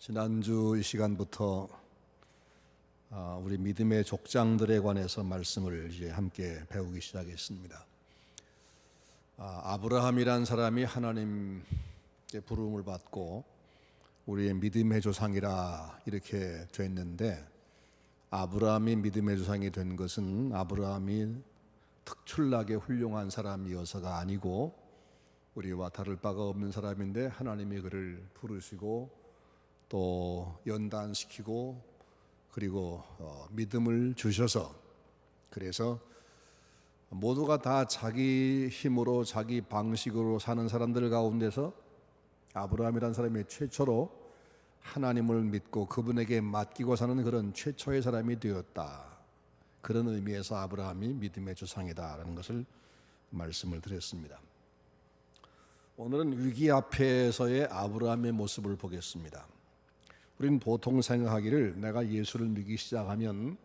지난주 이 시간부터 우리 믿음의 족장들에 관해서 말씀을 이제 함께 배우기 시작했습니다. 아브라함이란 사람이 하나님의 부름을 받고 우리의 믿음의 조상이라 이렇게 됐는데, 아브라함이 믿음의 조상이 된 것은 아브라함이 특출나게 훌륭한 사람이어서가 아니고 우리와 다를 바가 없는 사람인데, 하나님이 그를 부르시고 또 연단시키고 그리고 믿음을 주셔서, 그래서 모두가 다 자기 힘으로 자기 방식으로 사는 사람들 가운데서 아브라함이라는 사람이 최초로 하나님을 믿고 그분에게 맡기고 사는 그런 최초의 사람이 되었다. 그런 의미에서 아브라함이 믿음의 조상이다라는 것을 말씀을 드렸습니다. 오늘은 위기 앞에서의 아브라함의 모습을 보겠습니다. 우리는 보통 생각하기를 내가 예수를 믿기 시작하면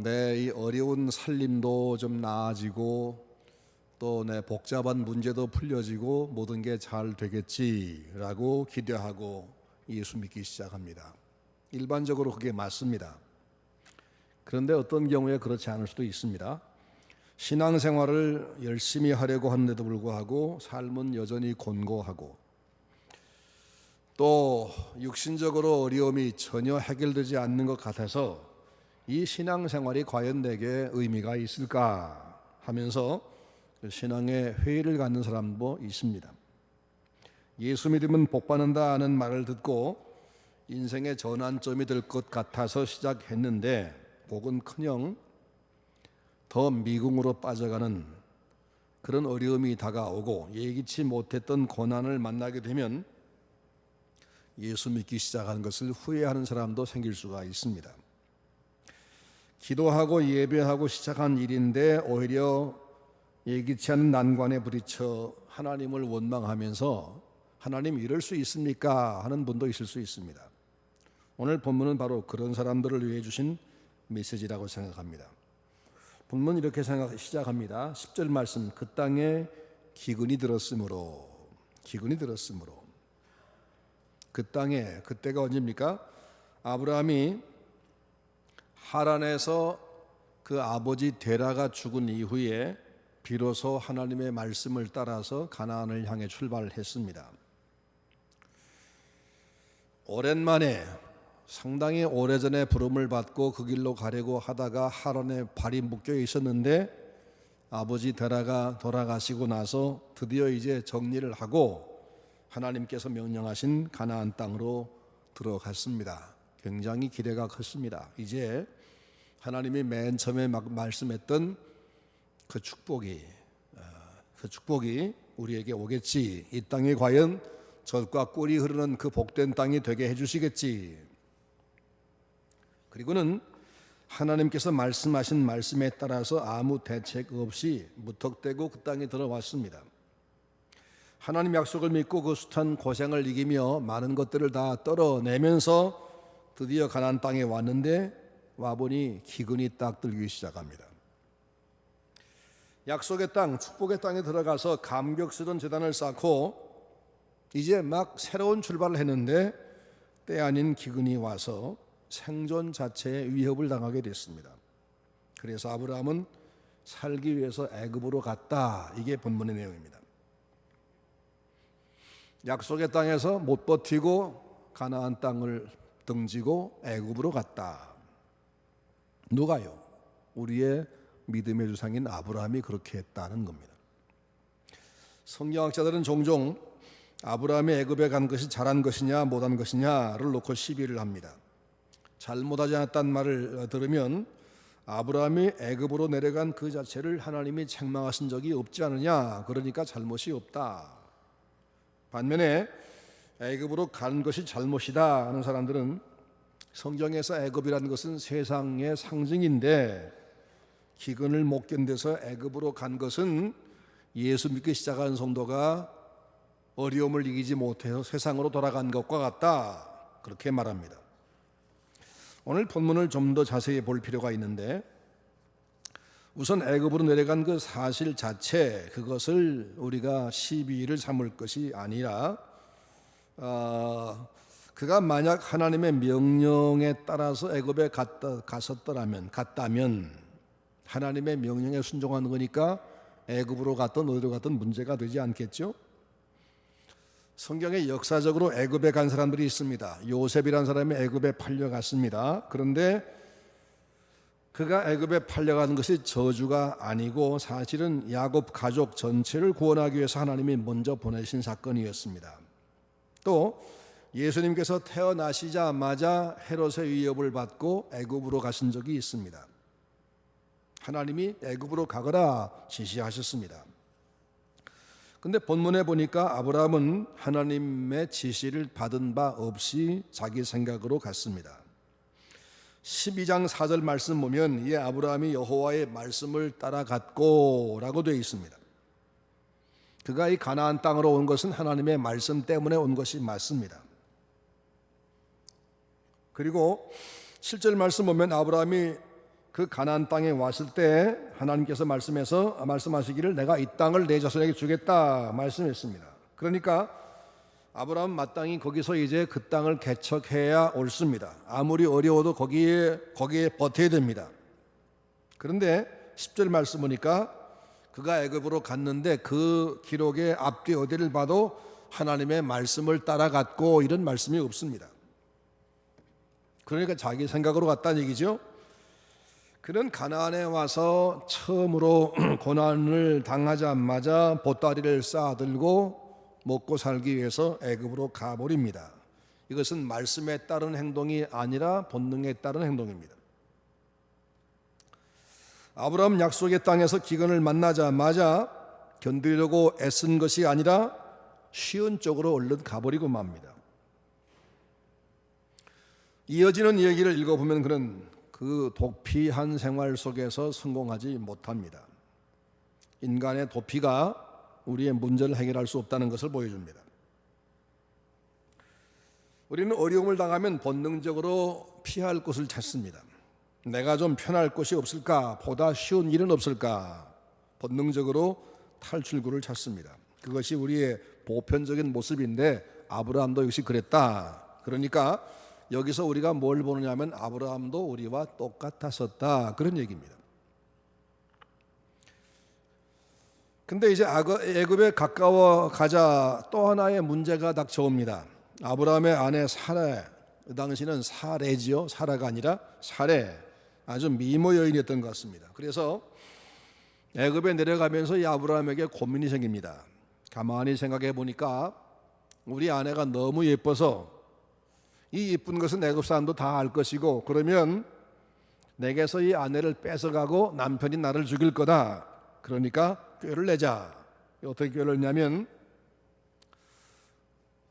내 이 어려운 살림도 좀 나아지고 또 내 복잡한 문제도 풀려지고 모든 게 잘 되겠지라고 기대하고 예수 믿기 시작합니다. 일반적으로 그게 맞습니다. 그런데 어떤 경우에 그렇지 않을 수도 있습니다. 신앙생활을 열심히 하려고 하는데도 불구하고 삶은 여전히 곤고하고 또 육신적으로 어려움이 전혀 해결되지 않는 것 같아서 이 신앙생활이 과연 내게 의미가 있을까 하면서 신앙의 회의를 갖는 사람도 있습니다. 예수 믿으면 복받는다 하는 말을 듣고 인생의 전환점이 될 것 같아서 시작했는데 복은커녕 더 미궁으로 빠져가는 그런 어려움이 다가오고 예기치 못했던 고난을 만나게 되면 예수 믿기 시작하는 것을 후회하는 사람도 생길 수가 있습니다. 기도하고 예배하고 시작한 일인데 오히려 예기치 않은 난관에 부딪혀 하나님을 원망하면서 하나님 이럴 수 있습니까? 하는 분도 있을 수 있습니다. 오늘 본문은 바로 그런 사람들을 위해 주신 메시지라고 생각합니다. 본문 이렇게 시작합니다. 10절 말씀, 그 땅에 기근이 들었으므로. 그 땅에, 그때가 언제입니까? 아브라함이 하란에서 그 아버지 데라가 죽은 이후에 비로소 하나님의 말씀을 따라서 가나안을 향해 출발했습니다. 오랜만에, 상당히 오래전에 부름을 받고 그 길로 가려고 하다가 하란에 발이 묶여 있었는데 아버지 데라가 돌아가시고 나서 드디어 이제 정리를 하고 하나님께서 명령하신 가나안 땅으로 들어갔습니다. 굉장히 기대가 컸습니다. 이제 하나님이 맨 처음에 말씀했던 그 축복이 우리에게 오겠지. 이 땅이 과연 젖과 꿀이 흐르는 그 복된 땅이 되게 해주시겠지. 그리고는 하나님께서 말씀하신 말씀에 따라서 아무 대책 없이 무턱대고 그 땅에 들어왔습니다. 하나님 약속을 믿고 그 숱한 고생을 이기며 많은 것들을 다 떨어내면서 드디어 가나안 땅에 왔는데 와보니 기근이 딱 들기 시작합니다. 약속의 땅, 축복의 땅에 들어가서 감격스러운 제단을 쌓고 이제 막 새로운 출발을 했는데 때 아닌 기근이 와서 생존 자체에 위협을 당하게 됐습니다. 그래서 아브라함은 살기 위해서 애굽으로 갔다. 이게 본문의 내용입니다. 약속의 땅에서 못 버티고 가나안 땅을 등지고 애굽으로 갔다. 누가요? 우리의 믿음의 조상인 아브라함이 그렇게 했다는 겁니다. 성경학자들은 종종 아브라함이 애굽에 간 것이 잘한 것이냐 못한 것이냐를 놓고 시비를 합니다. 잘못하지 않았다는 말을 들으면 아브라함이 애굽으로 내려간 그 자체를 하나님이 책망하신 적이 없지 않느냐, 그러니까 잘못이 없다. 반면에 애굽으로 간 것이 잘못이다 하는 사람들은 성경에서 애굽이라는 것은 세상의 상징인데 기근을 못 견뎌서 애굽으로 간 것은 예수 믿기 시작한 성도가 어려움을 이기지 못해서 세상으로 돌아간 것과 같다, 그렇게 말합니다. 오늘 본문을 좀 더 자세히 볼 필요가 있는데, 우선 애굽으로 내려간 그 사실 자체, 그것을 우리가 시비를 삼을 것이 아니라 그가 만약 하나님의 명령에 따라서 애굽에 갔다면 하나님의 명령에 순종하는 거니까 애굽으로 갔든 어디로 갔든 문제가 되지 않겠죠? 성경에 역사적으로 애굽에 간 사람들이 있습니다. 요셉이라는 사람이 애굽에 팔려갔습니다. 그런데 그가 애굽에 팔려가는 것이 저주가 아니고 사실은 야곱 가족 전체를 구원하기 위해서 하나님이 먼저 보내신 사건이었습니다. 또 예수님께서 태어나시자마자 헤롯의 위협을 받고 애굽으로 가신 적이 있습니다. 하나님이 애굽으로 가거라 지시하셨습니다. 근데 본문에 보니까 아브라함은 하나님의 지시를 받은 바 없이 자기 생각으로 갔습니다. 12장 4절 말씀 보면 이 아브라함이 여호와의 말씀을 따라갔고 라고 되어 있습니다. 그가 이 가나안 땅으로 온 것은 하나님의 말씀 때문에 온 것이 맞습니다. 그리고 7절 말씀 보면 아브라함이 그 가나안 땅에 왔을 때 하나님께서 말씀하시기를 내가 이 땅을 내 자손에게 주겠다 말씀했습니다. 그러니까 아브라함 마땅히 거기서 이제 그 땅을 개척해야 옳습니다. 아무리 어려워도 거기에 버텨야 됩니다. 그런데 10절 말씀 보니까 그가 애굽으로 갔는데 그 기록의 앞뒤 어디를 봐도 하나님의 말씀을 따라갔고 이런 말씀이 없습니다. 그러니까 자기 생각으로 갔다는 얘기죠. 그는 가나안에 와서 처음으로 고난을 당하자마자 보따리를 쌓아들고 먹고 살기 위해서 애굽으로 가버립니다. 이것은 말씀에 따른 행동이 아니라 본능에 따른 행동입니다. 아브라함 약속의 땅에서 기근을 만나자마자 견디려고 애쓴 것이 아니라 쉬운 쪽으로 얼른 가버리고 맙니다. 이어지는 이야기를 읽어보면 그는 그 도피한 생활 속에서 성공하지 못합니다. 인간의 도피가 우리의 문제를 해결할 수 없다는 것을 보여줍니다. 우리는 어려움을 당하면 본능적으로 피할 곳을 찾습니다. 내가 좀 편할 곳이 없을까? 보다 쉬운 일은 없을까? 본능적으로 탈출구를 찾습니다. 그것이 우리의 보편적인 모습인데 아브라함도 역시 그랬다. 그러니까 여기서 우리가 뭘 보느냐면 아브라함도 우리와 똑같았었다 그런 얘기입니다. 근데 이제 애굽에 가까워 가자 또 하나의 문제가 닥쳐옵니다. 아브라함의 아내 사라, 그 당시는 사레지요. 사라가 아니라 사레, 아주 미모 여인이었던 것 같습니다. 그래서 애굽에 내려가면서 이 아브라함에게 고민이 생깁니다. 가만히 생각해 보니까 우리 아내가 너무 예뻐서 이 예쁜 것은 애굽 사람도 다 알 것이고 그러면 내게서 이 아내를 뺏어가고 남편이 나를 죽일 거다. 그러니까 꾀를 내자. 어떻게 꾀를 내냐면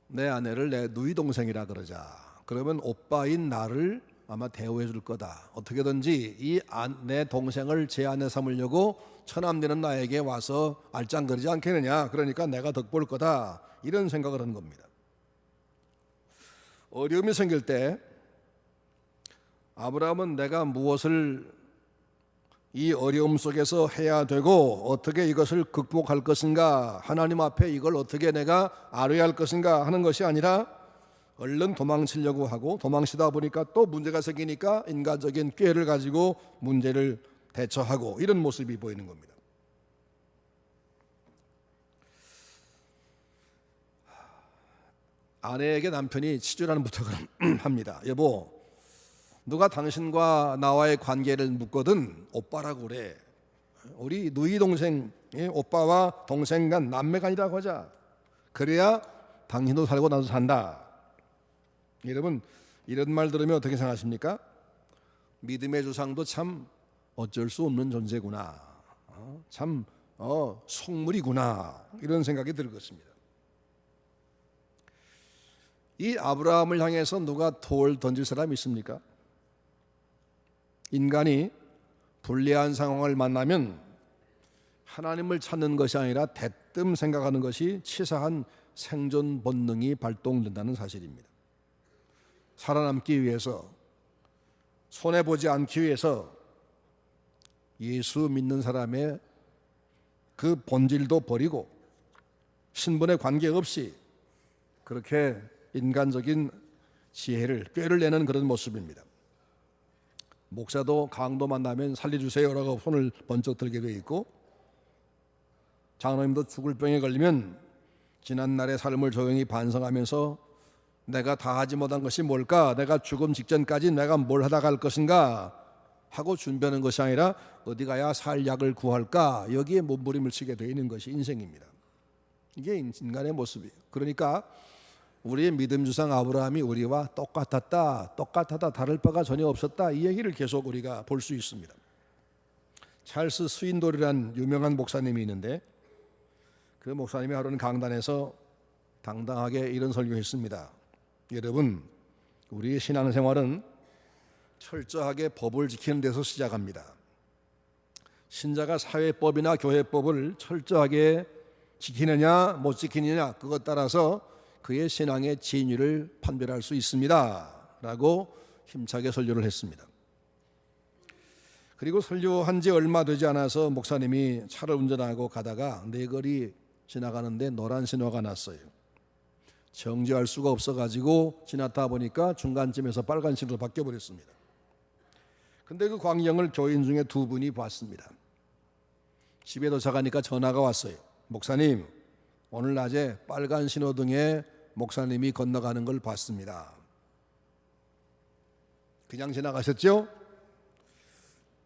내 아내를 내 누이 동생이라 그러자. 그러면 오빠인 나를 아마 대우해 줄 거다. 어떻게든지 내 동생을 제 아내 삼으려고 처남되는 나에게 와서 알짱거리지 않겠느냐. 그러니까 내가 덕볼 거다. 이런 생각을 한 겁니다. 어려움이 생길 때 아브라함은 내가 무엇을 이 어려움 속에서 해야 되고 어떻게 이것을 극복할 것인가, 하나님 앞에 이걸 어떻게 내가 아뢰야 할 것인가 하는 것이 아니라 얼른 도망치려고 하고 도망치다 보니까 또 문제가 생기니까 인간적인 꾀를 가지고 문제를 대처하고 이런 모습이 보이는 겁니다. 아내에게 남편이 치졸하는 부탁을 합니다. 여보, 누가 당신과 나와의 관계를 묻거든 오빠라고 그래. 우리 누이 동생, 오빠와 동생 간 남매가 아니라고 하자. 그래야 당신도 살고 나도 산다. 여러분, 이런 말 들으면 어떻게 생각하십니까? 믿음의 조상도 참 어쩔 수 없는 존재구나. 참 속물이구나. 이런 생각이 들 것입니다. 이 아브라함을 향해서 누가 돌 던질 사람이 있습니까? 인간이 불리한 상황을 만나면 하나님을 찾는 것이 아니라 대뜸 생각하는 것이 치사한 생존 본능이 발동된다는 사실입니다. 살아남기 위해서, 손해보지 않기 위해서 예수 믿는 사람의 그 본질도 버리고 신분에 관계없이 그렇게 인간적인 지혜를 꾀를 내는 그런 모습입니다. 목사도 강도 만나면 살려주세요라고 손을 번쩍 들게 돼 있고, 장로님도 죽을 병에 걸리면 지난날의 삶을 조용히 반성하면서 내가 다 하지 못한 것이 뭘까, 내가 죽음 직전까지 내가 뭘 하다 갈 것인가 하고 준비하는 것이 아니라 어디 가야 살 약을 구할까, 여기에 몸부림을 치게 되어 있는 것이 인생입니다. 이게 인간의 모습이에요. 그러니까 우리의 믿음 주상 아브라함이 우리와 똑같았다, 다를 바가 전혀 없었다, 이 얘기를 계속 우리가 볼 수 있습니다. 찰스 스윈돌이라는 유명한 목사님이 있는데, 그 목사님이 하루는 강단에서 당당하게 이런 설교했습니다. 여러분, 우리의 신앙생활은 철저하게 법을 지키는 데서 시작합니다. 신자가 사회법이나 교회법을 철저하게 지키느냐 못 지키느냐, 그것 따라서 그의 신앙의 진위를 판별할 수 있습니다 라고 힘차게 설교를 했습니다. 그리고 설교한 지 얼마 되지 않아서 목사님이 차를 운전하고 가다가 내거리 지나가는데 노란 신호가 났어요. 정지할 수가 없어가지고 지나다 보니까 중간쯤에서 빨간 신호로 바뀌어버렸습니다. 근데 그 광경을 교인 중에 두 분이 봤습니다. 집에 도착하니까 전화가 왔어요. 목사님, 오늘 낮에 빨간 신호등에 목사님이 건너가는 걸 봤습니다. 그냥 지나가셨죠?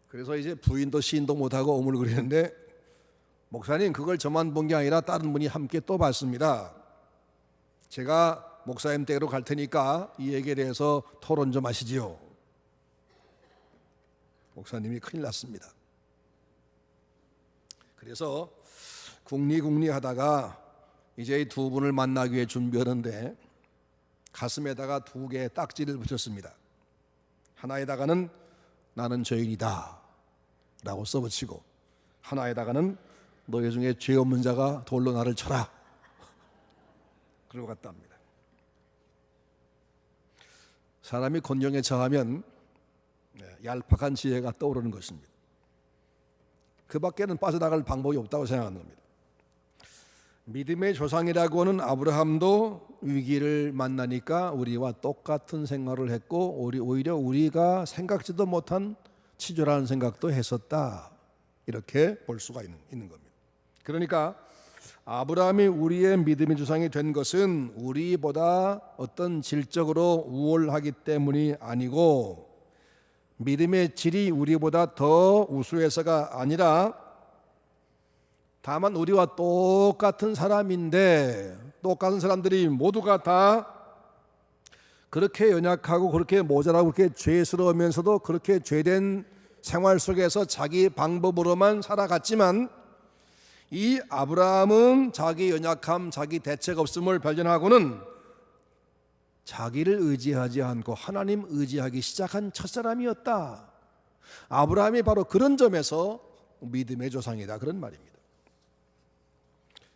그래서 이제 부인도 시인도 못하고 오물거리는데, 목사님, 그걸 저만 본 게 아니라 다른 분이 함께 또 봤습니다. 제가 목사님 댁으로 갈 테니까 이 얘기에 대해서 토론 좀 하시지요. 목사님이 큰일 났습니다. 그래서 궁리 하다가 이제 이 두 분을 만나기 위해 준비하는데 가슴에다가 두 개의 딱지를 붙였습니다. 하나에다가는 나는 죄인이다 라고 써붙이고, 하나에다가는 너희 중에 죄 없는 자가 돌로 나를 쳐라, 그러고 갔다 합니다. 사람이 곤경에 처하면 얄팍한 지혜가 떠오르는 것입니다. 그 밖에는 빠져나갈 방법이 없다고 생각하는 겁니다. 믿음의 조상이라고 하는 아브라함도 위기를 만나니까 우리와 똑같은 생활을 했고, 오히려 우리가 생각지도 못한 치졸한 생각도 했었다, 이렇게 볼 수가 있는 겁니다. 그러니까 아브라함이 우리의 믿음의 조상이 된 것은 우리보다 어떤 질적으로 우월하기 때문이 아니고, 믿음의 질이 우리보다 더 우수해서가 아니라, 다만 우리와 똑같은 사람인데, 똑같은 사람들이 모두가 다 그렇게 연약하고 그렇게 모자라고 그렇게 죄스러우면서도 그렇게 죄된 생활 속에서 자기 방법으로만 살아갔지만, 이 아브라함은 자기 연약함, 자기 대책 없음을 발견하고는 자기를 의지하지 않고 하나님 의지하기 시작한 첫사람이었다. 아브라함이 바로 그런 점에서 믿음의 조상이다, 그런 말입니다.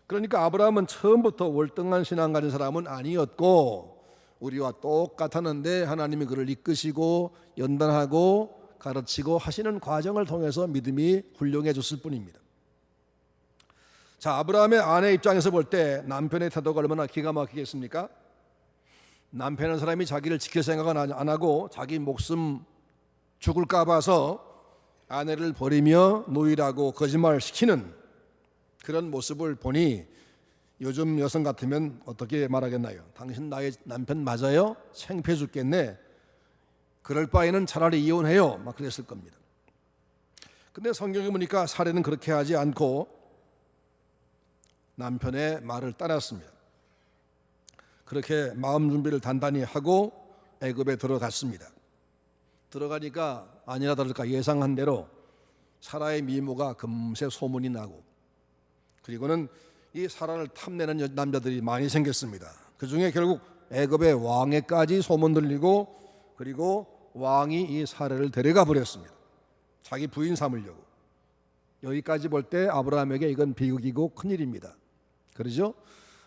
그러니까 아브라함은 처음부터 월등한 신앙 가진 사람은 아니었고, 우리와 똑같았는데 하나님이 그를 이끄시고 연단하고 가르치고 하시는 과정을 통해서 믿음이 훌륭해졌을 뿐입니다. 자, 아브라함의 아내 입장에서 볼 때 남편의 태도가 얼마나 기가 막히겠습니까? 남편은 사람이 자기를 지킬 생각은 안 하고 자기 목숨 죽을까 봐서 아내를 버리며 노이라고 거짓말시키는 그런 모습을 보니, 요즘 여성 같으면 어떻게 말하겠나요? 당신 나의 남편 맞아요? 창피해 죽겠네. 그럴 바에는 차라리 이혼해요, 막 그랬을 겁니다. 근데 성경에 보니까 사례는 그렇게 하지 않고 남편의 말을 따랐습니다. 그렇게 마음 준비를 단단히 하고 애굽에 들어갔습니다. 들어가니까 아니나 다를까 예상한 대로 사라의 미모가 금세 소문이 나고, 그리고는 이 사라를 탐내는 남자들이 많이 생겼습니다. 그 중에 결국 애굽의 왕에까지 소문 들리고, 그리고 왕이 이 사라를 데려가 버렸습니다. 자기 부인 삼으려고. 여기까지 볼 때 아브라함에게 이건 비극이고 큰일입니다. 그러죠?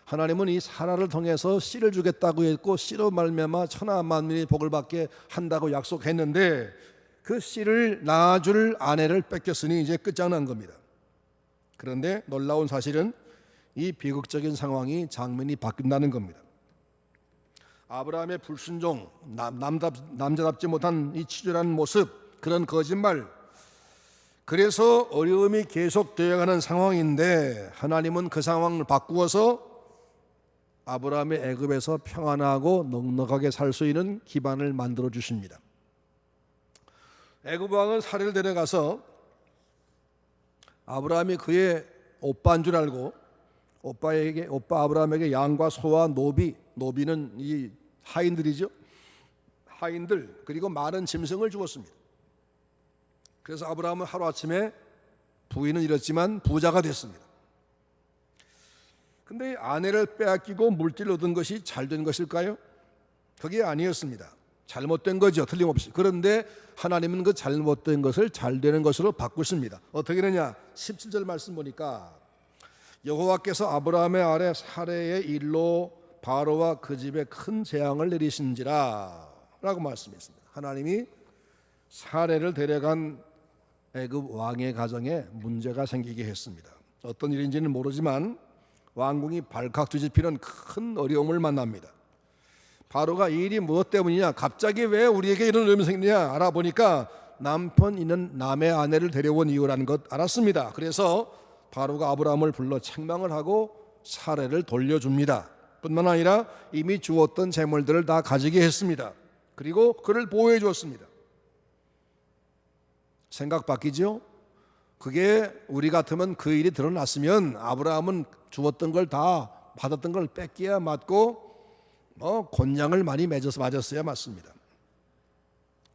하나님은 이 사라를 통해서 씨를 주겠다고 했고, 씨로 말미암아 천하 만민이 복을 받게 한다고 약속했는데, 그 씨를 낳아줄 아내를 뺏겼으니 이제 끝장난 겁니다. 그런데 놀라운 사실은 이 비극적인 상황이 장면이 바뀐다는 겁니다. 아브라함의 불순종, 남자답지 못한 이 치졸한 모습, 그런 거짓말, 그래서 어려움이 계속되어가는 상황인데 하나님은 그 상황을 바꾸어서 아브라함의 애굽에서 평안하고 넉넉하게 살 수 있는 기반을 만들어 주십니다. 애굽 왕은 사례를 데려가서 아브라함이 그의 오빠인 줄 알고 오빠 아브라함에게 양과 소와 노비는 이 하인들이죠. 하인들 그리고 많은 짐승을 주었습니다. 그래서 아브라함은 하루아침에 부인은 잃었지만 부자가 됐습니다. 근데 아내를 빼앗기고 물질을 얻은 것이 잘된 것일까요? 그게 아니었습니다. 잘못된 거죠, 틀림없이. 그런데 하나님은 그 잘못된 것을 잘되는 것으로 바꾸십니다. 어떻게 되느냐? 17절 말씀 보니까 여호와께서 아브라함의 아래 사레의 일로 바로와 그 집에 큰 재앙을 내리신지라 라고 말씀했습니다. 하나님이 사레를 데려간 애굽 왕의 가정에 문제가 생기게 했습니다. 어떤 일인지는 모르지만 왕궁이 발칵 뒤집히는 큰 어려움을 만납니다. 바로가 이 일이 무엇 때문이냐, 갑자기 왜 우리에게 이런 어려움이 생기냐 알아보니까 남편 있는 남의 아내를 데려온 이유라는 것 알았습니다. 그래서 바로가 아브라함을 불러 책망을 하고 사례를 돌려줍니다. 뿐만 아니라 이미 주었던 재물들을 다 가지게 했습니다. 그리고 그를 보호해 주었습니다. 생각 바뀌죠? 그게 우리 같으면 그 일이 드러났으면 아브라함은 주었던 걸 다 받았던 걸 뺏겨야 맞고 곤장을 많이 맞았어야 맞습니다.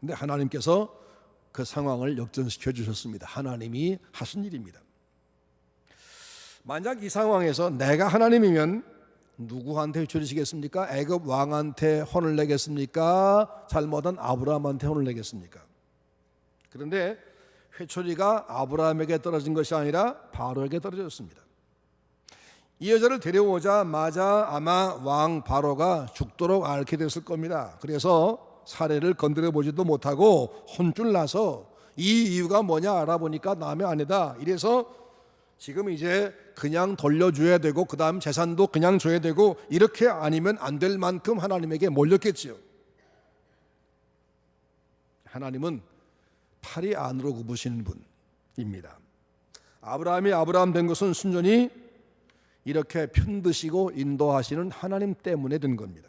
근데 하나님께서 그 상황을 역전시켜 주셨습니다. 하나님이 하신 일입니다. 만약 이 상황에서 내가 하나님이면 누구한테 회초리시겠습니까? 애굽 왕한테 혼을 내겠습니까? 잘못한 아브라함한테 혼을 내겠습니까? 그런데 회초리가 아브라함에게 떨어진 것이 아니라 바로에게 떨어졌습니다. 이 여자를 데려오자마자 아마 왕 바로가 죽도록 앓게 됐을 겁니다. 그래서 사례를 건드려 보지도 못하고 혼쭐 나서 이 이유가 뭐냐 알아보니까 남의 아내다. 이래서 지금 이제 그냥 돌려줘야 되고 그 다음 재산도 그냥 줘야 되고 이렇게 아니면 안 될 만큼 하나님에게 몰렸겠지요. 하나님은 팔이 안으로 굽으시는 분입니다. 아브라함이 아브라함 된 것은 순전히 이렇게 편드시고 인도하시는 하나님 때문에 된 겁니다.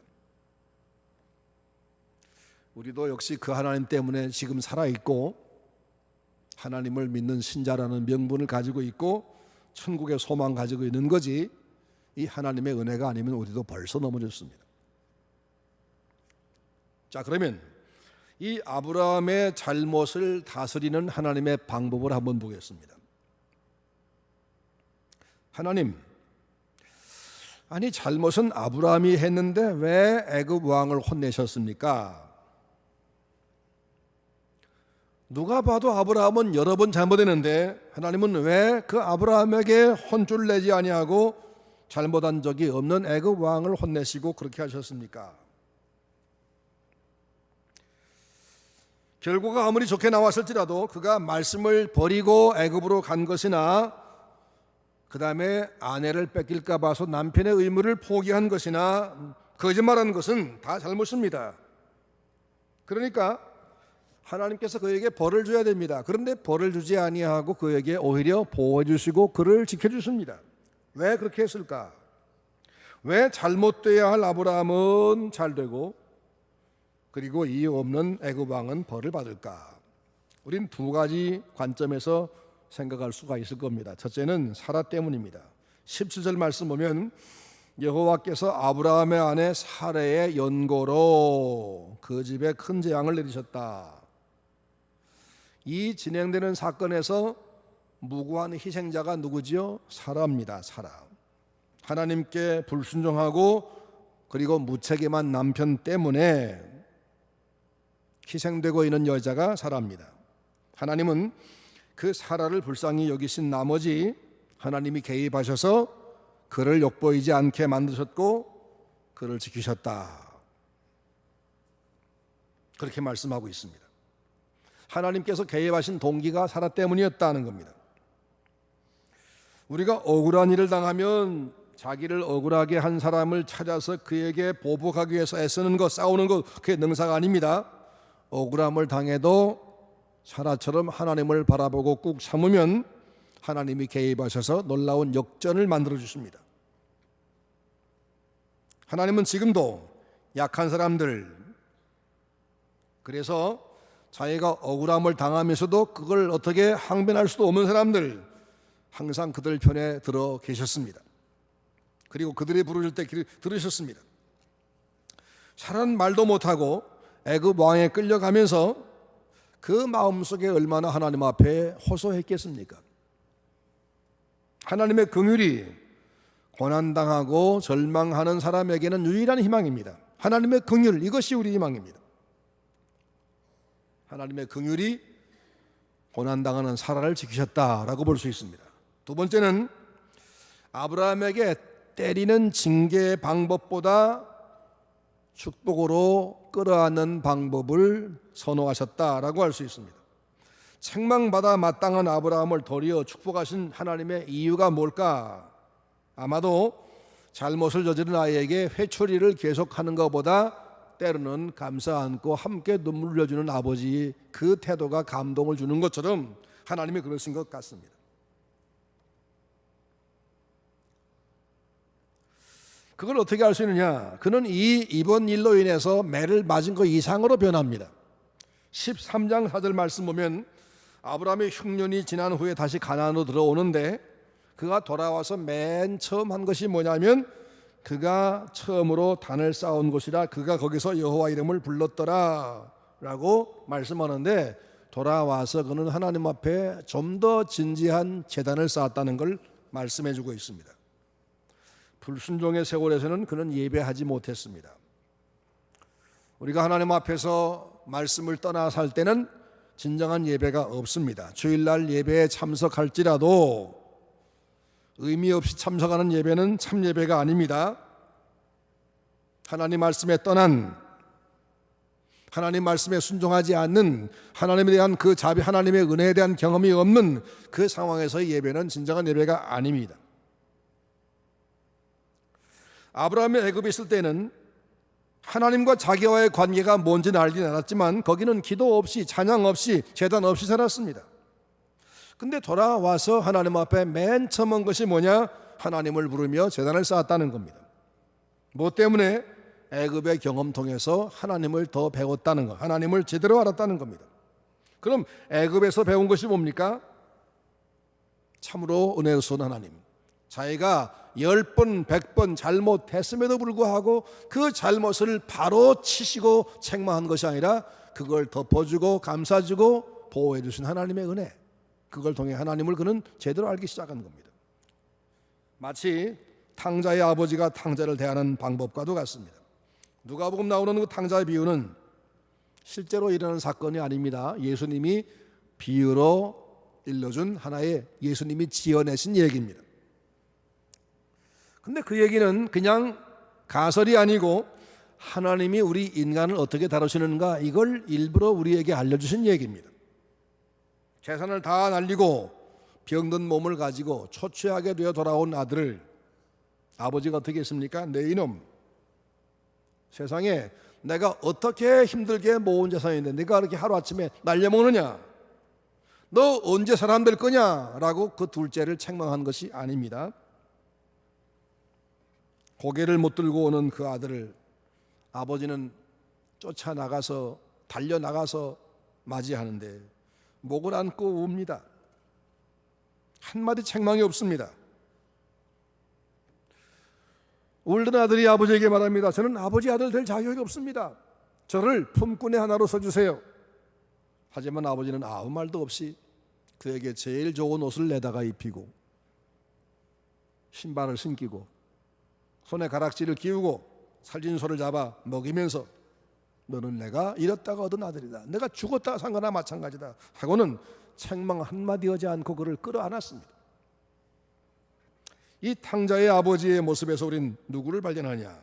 우리도 역시 그 하나님 때문에 지금 살아있고 하나님을 믿는 신자라는 명분을 가지고 있고 천국의 소망 가지고 있는 거지, 이 하나님의 은혜가 아니면 우리도 벌써 넘어졌습니다. 자, 그러면 이 아브라함의 잘못을 다스리는 하나님의 방법을 한번 보겠습니다. 하나님, 아니 잘못은 아브라함이 했는데 왜 애굽 왕을 혼내셨습니까? 누가 봐도 아브라함은 여러 번 잘못했는데 하나님은 왜 그 아브라함에게 혼쭐 내지 아니하고 잘못한 적이 없는 애굽 왕을 혼내시고 그렇게 하셨습니까? 결과가 아무리 좋게 나왔을지라도 그가 말씀을 버리고 애굽으로 간 것이나 그 다음에 아내를 뺏길까 봐서 남편의 의무를 포기한 것이나 거짓말한 것은 다 잘못입니다. 그러니까 하나님께서 그에게 벌을 줘야 됩니다. 그런데 벌을 주지 아니하고 그에게 오히려 보호해 주시고 그를 지켜주십니다. 왜 그렇게 했을까? 왜 잘못돼야 할 아브라함은 잘되고 그리고 이유 없는 애굽 왕은 벌을 받을까? 우린 두 가지 관점에서 생각할 수가 있을 겁니다. 첫째는 사라 때문입니다. 17절 말씀 보면 여호와께서 아브라함의 아내 사레의 연고로 그 집에 큰 재앙을 내리셨다. 이 진행되는 사건에서 무고한 희생자가 누구지요? 사라입니다. 사라. 하나님께 불순종하고 그리고 무책임한 남편 때문에 희생되고 있는 여자가 사라입니다. 하나님은 그 사라를 불쌍히 여기신 나머지 하나님이 개입하셔서 그를 욕보이지 않게 만드셨고 그를 지키셨다. 그렇게 말씀하고 있습니다. 하나님께서 개입하신 동기가 사라 때문이었다는 겁니다. 우리가 억울한 일을 당하면 자기를 억울하게 한 사람을 찾아서 그에게 보복하기 위해서 애쓰는 것, 싸우는 것, 그게 능사가 아닙니다. 억울함을 당해도 사라처럼 하나님을 바라보고 꾹 참으면 하나님이 개입하셔서 놀라운 역전을 만들어 주십니다. 하나님은 지금도 약한 사람들, 그래서 자기가 억울함을 당하면서도 그걸 어떻게 항변할 수도 없는 사람들, 항상 그들 편에 들어 계셨습니다. 그리고 그들이 부르실 때 들으셨습니다. 잘한 말도 못하고 애굽 왕에 끌려가면서 그 마음속에 얼마나 하나님 앞에 호소했겠습니까? 하나님의 긍휼이 고난당하고 절망하는 사람에게는 유일한 희망입니다. 하나님의 긍휼, 이것이 우리 희망입니다. 하나님의 긍휼이 고난당하는 사라를 지키셨다라고 볼 수 있습니다. 두 번째는 아브라함에게 때리는 징계의 방법보다 축복으로 끌어안는 방법을 선호하셨다라고 할 수 있습니다. 책망받아 마땅한 아브라함을 도리어 축복하신 하나님의 이유가 뭘까? 아마도 잘못을 저지른 아이에게 회초리를 계속하는 것보다 때로는 감싸 안고 함께 눈물 흘려주는 아버지의 그 태도가 감동을 주는 것처럼 하나님이 그러신 것 같습니다. 그걸 어떻게 알 수 있느냐? 그는 이번 일로 인해서 매를 맞은 것 이상으로 변합니다. 13장 4절 말씀 보면 아브라함의 흉년이 지난 후에 다시 가나안으로 들어오는데 그가 돌아와서 맨 처음 한 것이 뭐냐면 그가 처음으로 단을 쌓은 곳이라 그가 거기서 여호와 이름을 불렀더라 라고 말씀하는데, 돌아와서 그는 하나님 앞에 좀 더 진지한 제단을 쌓았다는 걸 말씀해 주고 있습니다. 불순종의 세월에서는 그는 예배하지 못했습니다. 우리가 하나님 앞에서 말씀을 떠나 살 때는 진정한 예배가 없습니다. 주일날 예배에 참석할지라도 의미 없이 참석하는 예배는 참 예배가 아닙니다. 하나님 말씀에 떠난, 하나님 말씀에 순종하지 않는, 하나님에 대한 그 자비, 하나님의 은혜에 대한 경험이 없는 그 상황에서의 예배는 진정한 예배가 아닙니다. 아브라함이 애굽에 있을 때는 하나님과 자기와의 관계가 뭔지는 알긴 알았지만 거기는 기도 없이, 찬양 없이, 제단 없이 살았습니다. 근데 돌아와서 하나님 앞에 맨 처음 한 것이 뭐냐? 하나님을 부르며 제단을 쌓았다는 겁니다. 뭐 때문에? 애굽의 경험 통해서 하나님을 더 배웠다는 것, 하나님을 제대로 알았다는 겁니다. 그럼 애굽에서 배운 것이 뭡니까? 참으로 은혜로운 하나님, 자기가 10번, 100번 잘못했음에도 불구하고 그 잘못을 바로 치시고 책망한 것이 아니라 그걸 덮어주고 감싸주고 보호해 주신 하나님의 은혜, 그걸 통해 하나님을 그는 제대로 알기 시작한 겁니다. 마치 탕자의 아버지가 탕자를 대하는 방법과도 같습니다. 누가복음 나오는 그 탕자의 비유는 실제로 일어난 사건이 아닙니다. 예수님이 비유로 일러준 하나의, 예수님이 지어내신 얘기입니다. 근데 그 얘기는 그냥 가설이 아니고 하나님이 우리 인간을 어떻게 다루시는가, 이걸 일부러 우리에게 알려주신 얘기입니다. 재산을 다 날리고 병든 몸을 가지고 초췌하게 되어 돌아온 아들을 아버지가 어떻게 했습니까? 내 이놈, 세상에 내가 어떻게 힘들게 모은 재산인데 네가 그렇게 하루아침에 날려먹느냐, 너 언제 사람 될 거냐 라고 그 둘째를 책망한 것이 아닙니다. 고개를 못 들고 오는 그 아들을 아버지는 쫓아나가서, 달려나가서 맞이하는데 목을 안고 웁니다. 한마디 책망이 없습니다. 울던 아들이 아버지에게 말합니다. 저는 아버지 아들 될 자격이 없습니다. 저를 품꾼의 하나로 써주세요. 하지만 아버지는 아무 말도 없이 그에게 제일 좋은 옷을 내다가 입히고 신발을 신기고 손에 가락지를 끼우고 살진소를 잡아 먹이면서 너는 내가 잃었다가 얻은 아들이다, 내가 죽었다 산 거나 마찬가지다 하고는 책망 한마디 하지 않고 그를 끌어안았습니다. 이 탕자의 아버지의 모습에서 우린 누구를 발견하냐?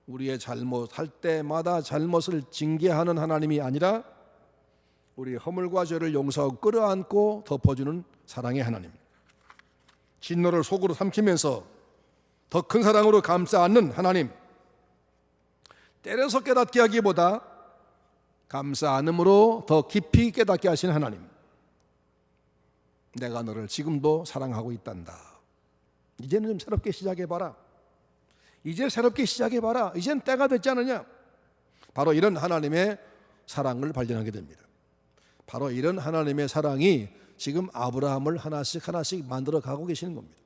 우리의 잘못할 때마다 잘못을 징계하는 하나님이 아니라 우리의 허물과 죄를 용서하고 끌어안고 덮어주는 사랑의 하나님, 진노를 속으로 삼키면서 더 큰 사랑으로 감싸 안는 하나님, 때려서 깨닫게 하기보다 감싸 안음으로 더 깊이 깨닫게 하신 하나님, 내가 너를 지금도 사랑하고 있단다. 이제는 좀 새롭게 시작해봐라. 이제 새롭게 시작해봐라. 이젠 때가 됐지 않느냐. 바로 이런 하나님의 사랑을 발견하게 됩니다. 바로 이런 하나님의 사랑이 지금 아브라함을 하나씩 하나씩 만들어 가고 계시는 겁니다.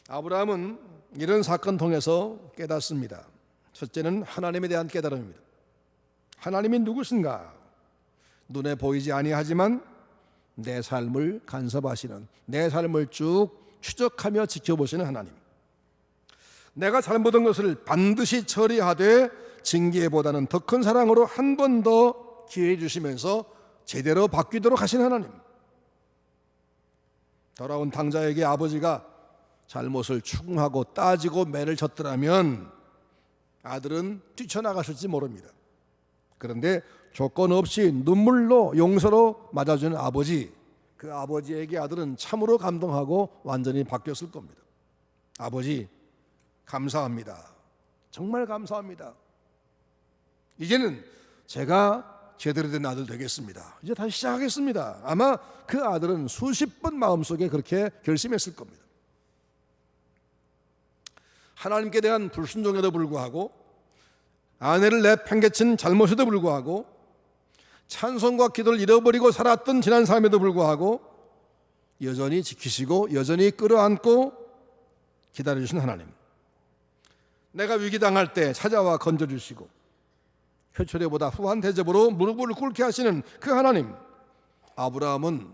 아브라함은 이런 사건 통해서 깨닫습니다. 첫째는 하나님에 대한 깨달음입니다. 하나님이 누구신가? 눈에 보이지 아니하지만 내 삶을 간섭하시는, 내 삶을 쭉 추적하며 지켜보시는 하나님. 내가 잘못한 것을 반드시 처리하되 징계보다는 더 큰 사랑으로 한 번 더 기회 주시면서 제대로 바뀌도록 하신 하나님. 돌아온 당자에게 아버지가 잘못을 추궁하고 따지고 매를 졌더라면 아들은 뛰쳐나갔을지 모릅니다. 그런데 조건 없이 눈물로 용서로 맞아주는 아버지, 그 아버지에게 아들은 참으로 감동하고 완전히 바뀌었을 겁니다. 아버지 감사합니다. 정말 감사합니다. 이제는 제가 제대로 된 아들 되겠습니다. 이제 다시 시작하겠습니다. 아마 그 아들은 수십 번 마음속에 그렇게 결심했을 겁니다. 하나님께 대한 불순종에도 불구하고, 아내를 내팽개친 잘못에도 불구하고, 찬송과 기도를 잃어버리고 살았던 지난 삶에도 불구하고 여전히 지키시고 여전히 끌어안고 기다려주신 하나님. 내가 위기당할 때 찾아와 건져주시고 표초대보다 후한 대접으로 무릎을 꿇게 하시는 그 하나님. 아브라함은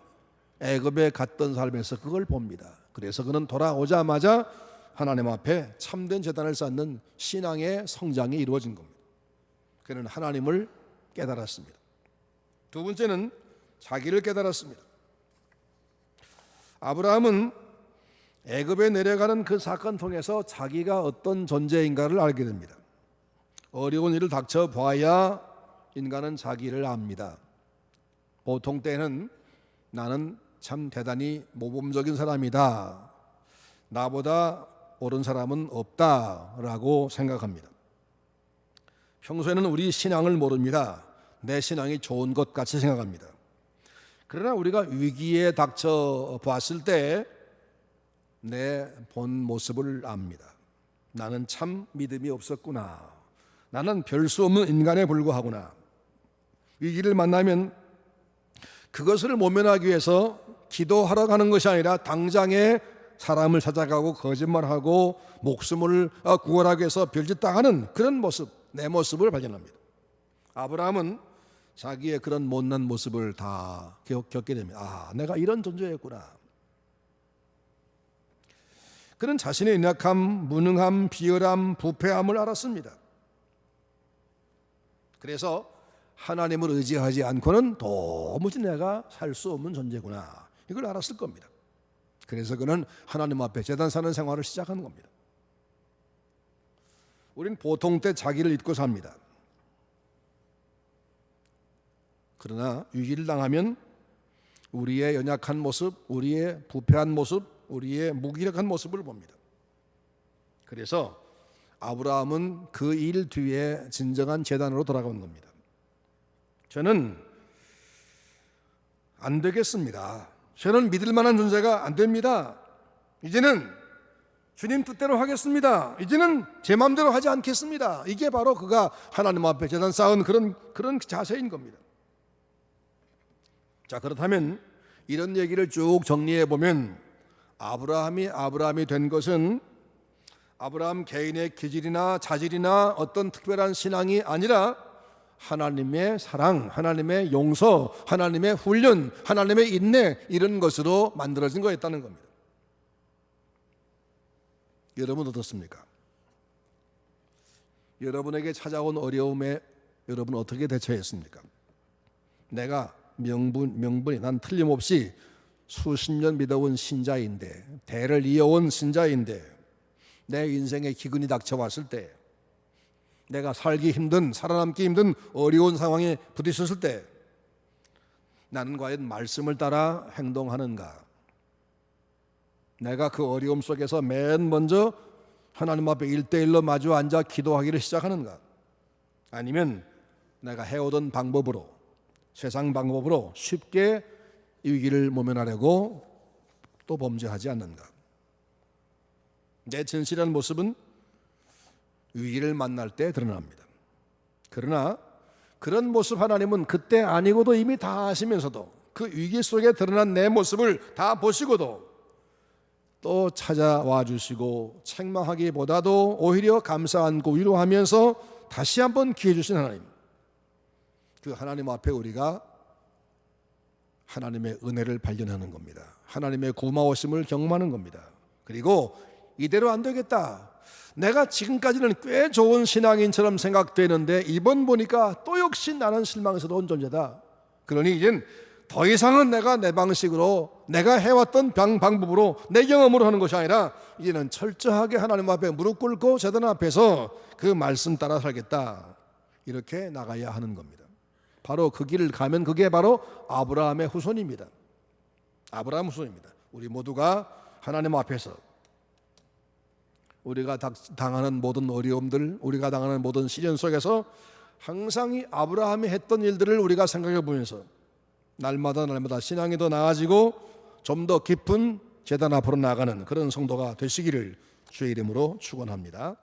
애굽에 갔던 삶에서 그걸 봅니다. 그래서 그는 돌아오자마자 하나님 앞에 참된 제단을 쌓는 신앙의 성장이 이루어진 겁니다. 그는 하나님을 깨달았습니다. 두 번째는 자기를 깨달았습니다. 아브라함은 애굽에 내려가는 그 사건 통해서 자기가 어떤 존재인가를 알게 됩니다. 어려운 일을 닥쳐 봐야 인간은 자기를 압니다. 보통 때는 나는 참 대단히 모범적인 사람이다, 나보다 옳은 사람은 없다라고 생각합니다. 평소에는 우리 신앙을 모릅니다. 내 신앙이 좋은 것 같이 생각합니다. 그러나 우리가 위기에 닥쳐 봤을 때 내 본 모습을 압니다. 나는 참 믿음이 없었구나. 나는 별 수 없는 인간에 불과하구나. 위기를 만나면 그것을 모면하기 위해서 기도하러 가는 것이 아니라 당장에 사람을 찾아가고 거짓말하고 목숨을 구원하기 위해서 별짓 다 하는 그런 모습, 내 모습을 발견합니다. 아브라함은 자기의 그런 못난 모습을 다 겪게 됩니다. 아, 내가 이런 존재였구나. 그는 자신의 연약함, 무능함, 비열함, 부패함을 알았습니다. 그래서 하나님을 의지하지 않고는 도무지 내가 살 수 없는 존재구나, 이걸 알았을 겁니다. 그래서 그는 하나님 앞에 제단 사는 생활을 시작하는 겁니다. 우린 보통 때 자기를 잊고 삽니다. 그러나 위기를 당하면 우리의 연약한 모습, 우리의 부패한 모습, 우리의 무기력한 모습을 봅니다. 그래서 아브라함은 그 일 뒤에 진정한 제단으로 돌아간 겁니다. 저는 안 되겠습니다. 저는 믿을 만한 존재가 안 됩니다. 이제는 주님 뜻대로 하겠습니다. 이제는 제 마음대로 하지 않겠습니다. 이게 바로 그가 하나님 앞에 제단 쌓은 그런 자세인 겁니다. 자, 그렇다면 이런 얘기를 쭉 정리해 보면 아브라함이 된 것은 아브라함 개인의 기질이나 자질이나 어떤 특별한 신앙이 아니라 하나님의 사랑, 하나님의 용서, 하나님의 훈련, 하나님의 인내, 이런 것으로 만들어진 거였다는 겁니다. 여러분 어떻습니까? 여러분에게 찾아온 어려움에 여러분 어떻게 대처했습니까? 내가 명분이 난 틀림없이 수십 년 믿어온 신자인데, 대를 이어온 신자인데, 내 인생에 기근이 닥쳐왔을 때, 내가 살기 힘든, 살아남기 힘든 어려운 상황에 부딪혔을 때 나는 과연 말씀을 따라 행동하는가? 내가 그 어려움 속에서 맨 먼저 하나님 앞에 1대1로 마주 앉아 기도하기를 시작하는가? 아니면 내가 해오던 방법으로, 세상 방법으로 쉽게 위기를 모면하려고 또 범죄하지 않는가? 내 진실한 모습은 위기를 만날 때 드러납니다. 그러나 그런 모습 하나님은 그때 아니고도 이미 다 아시면서도 그 위기 속에 드러난 내 모습을 다 보시고도 또 찾아와 주시고 책망하기보다도 오히려 감사 안고 위로하면서 다시 한번 기회 주신 하나님, 그 하나님 앞에 우리가 하나님의 은혜를 발견하는 겁니다. 하나님의 고마우심을 경험하는 겁니다. 그리고 이대로 안 되겠다, 내가 지금까지는 꽤 좋은 신앙인처럼 생각되는데 이번 보니까 또 역시 나는 실망스러운 존재다. 그러니 이젠 더 이상은 내가 내 방식으로, 내가 해왔던 방법으로, 내 경험으로 하는 것이 아니라 이제는 철저하게 하나님 앞에 무릎 꿇고 제단 앞에서 그 말씀 따라 살겠다, 이렇게 나가야 하는 겁니다. 바로 그 길을 가면 그게 바로 아브라함의 후손입니다. 아브라함 후손입니다. 우리 모두가 하나님 앞에서 우리가 당하는 모든 어려움들, 우리가 당하는 모든 시련 속에서 항상 이 아브라함이 했던 일들을 우리가 생각해 보면서 날마다 신앙이 더 나아지고 좀 더 깊은 제단 앞으로 나가는 그런 성도가 되시기를 주의 이름으로 축원합니다.